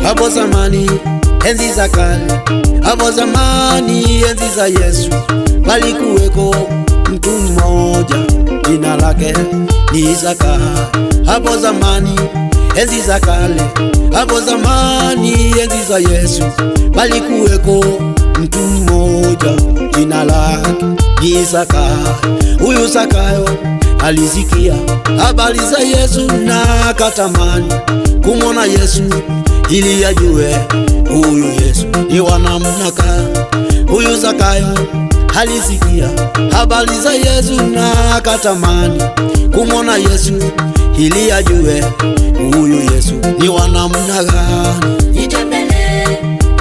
Hapo zamani enzi za kale, hapo zamani enzi za Yesu, palikuweko mtu mmoja jina lake ni Zakayo. Hapo zamani enzi za kale, hapo zamani enzi za Yesu, palikuweko mtu mmoja jina lake ni Zakayo. Huyu Zakayo alisikia habari za Yesu na akatamani kumwona Yesu ili ajue huyu Yesu ni wa namna gani. Huyu Zakayo alisikia habari za Yesu na akatamani kumwona Yesu ili ajue huyu Yesu ni wa namna gani. Nitembele,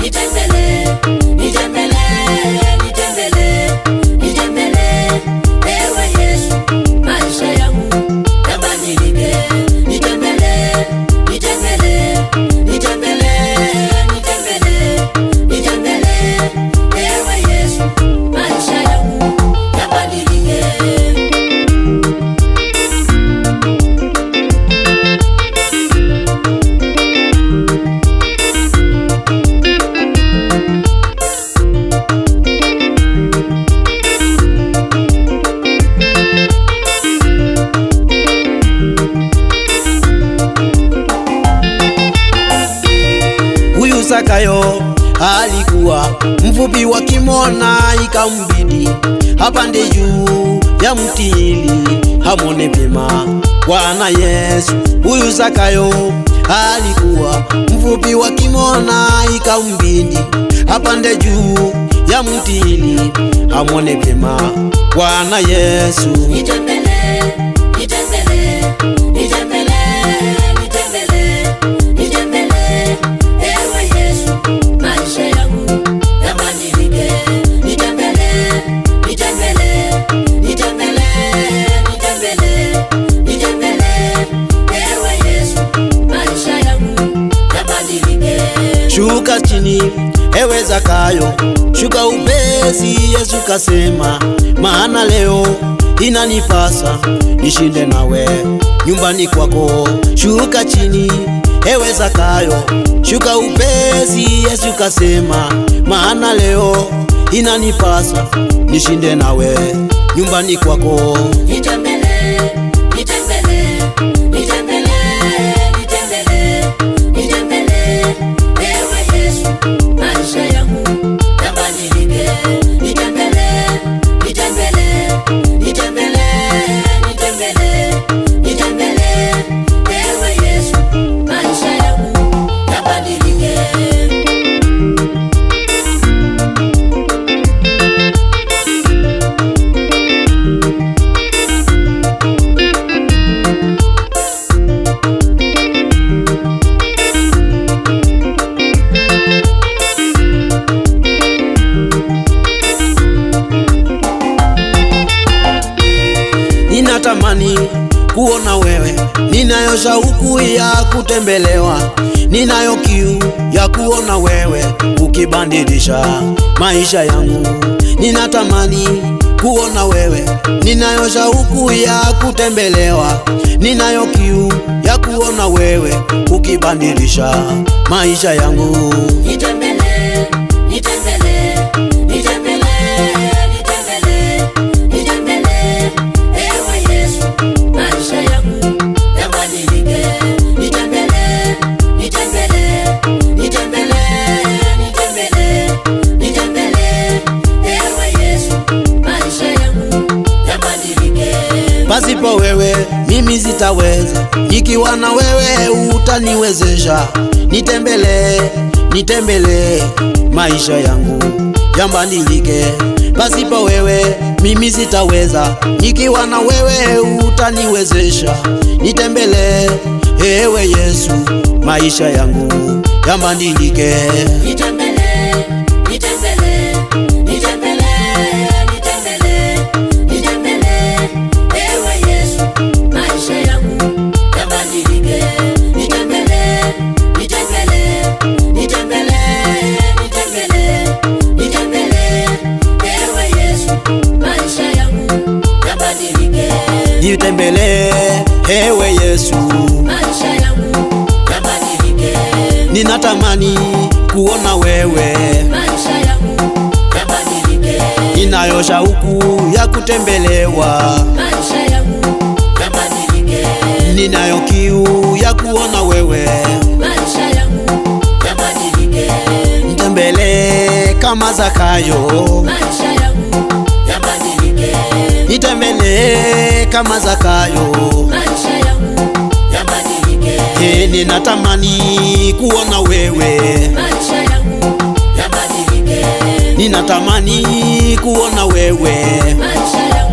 nitembele, nitembele, nitembele, nitembele, ewe Yesu, maisha yangu yabadilike. Nitembele, nitembele, nitembele, nitembele, nitembele, ewe Yesu, maisha yangu yabadilike. Zakayo alikuwa mfupi, wakimwona ikambidi apande juu ya mti ili amwone vyema Bwana Yesu. Huyu Zakayo alikuwa mfupi, wakimwona ikambidi apande juu ya mti ili amwone vyema Bwana Yesu. Nitembele, nitembele, nitembele, nitembele, nitembele, ewe Yesu, maisha yangu yabadilike. Nitembele, nitembele, nitembele, nitembele, nitembele, ewe Yesu, maisha yangu yabadilike. Shuka chini ewe Zakayo, shuka upesi, Yesu kasema, maana leo inanipasa nishinde nawe nyumbani kwako. Shuka chini ewe Zakayo, shuka upesi, Yesu kasema, maana leo inanipasa nishinde nawe nyumbani kwako. Nitembele, nitembele, nitembele, nitembele, nitembele, ewe Yesu, maisha yangu yabadilike. Nitembele, nitembele, nitembele, nitembele, nitembele, ewe Yesu, maisha yangu yabadilike. Ninatamani kuona wewe, ninayo shauku ya kutembelewa, ninayo kiu ya kuona wewe ukibadilisha maisha yangu. Ninatamani kuona wewe, ninayo shauku ya kutembelewa, ninayo kiu ya kuona wewe ukibadilisha maisha yangu. Nitembele, nitembele, nitembele, nitembele, nitembele, ewe Yesu, maisha yangu yabadilike. Nitembele, nitembele, nitembele, nitembele, sitaweza, nikiwa na wewe utaniwezesha. Nitembelee, nitembelee, maisha yangu yabadilike. Pasipo wewe mimi sitaweza, nikiwa na wewe utaniwezesha. Nitembelee, ewe Yesu, maisha yangu yabadilike. Nitembelee, nitembelee, nitembelee, nitembelee, nitembelee, ewe Yesu, maisha yangu yabadilike. Nitembelee, nitembelee, nitembelee, nitembelee, nitembelee, ewe Yesu, maisha yangu yabadilike. Nitembelee, ewe Yesu, maisha yangu yabadilike. ninatamani kuona wewe, maisha yangu yabadilike. ninayo shauku ya kutembelewa, maisha yangu yabadilike. ninayo kiu ya kuona wewe, maisha yangu yabadilike. nitembelee kama Zakayo, maisha yangu yabadilike. nitembelee kama Zakayo, maisha yangu yabadilike. Ninatamani kuona wewe, maisha yangu yabadilike. ninatamani kuona wewe, maisha yangu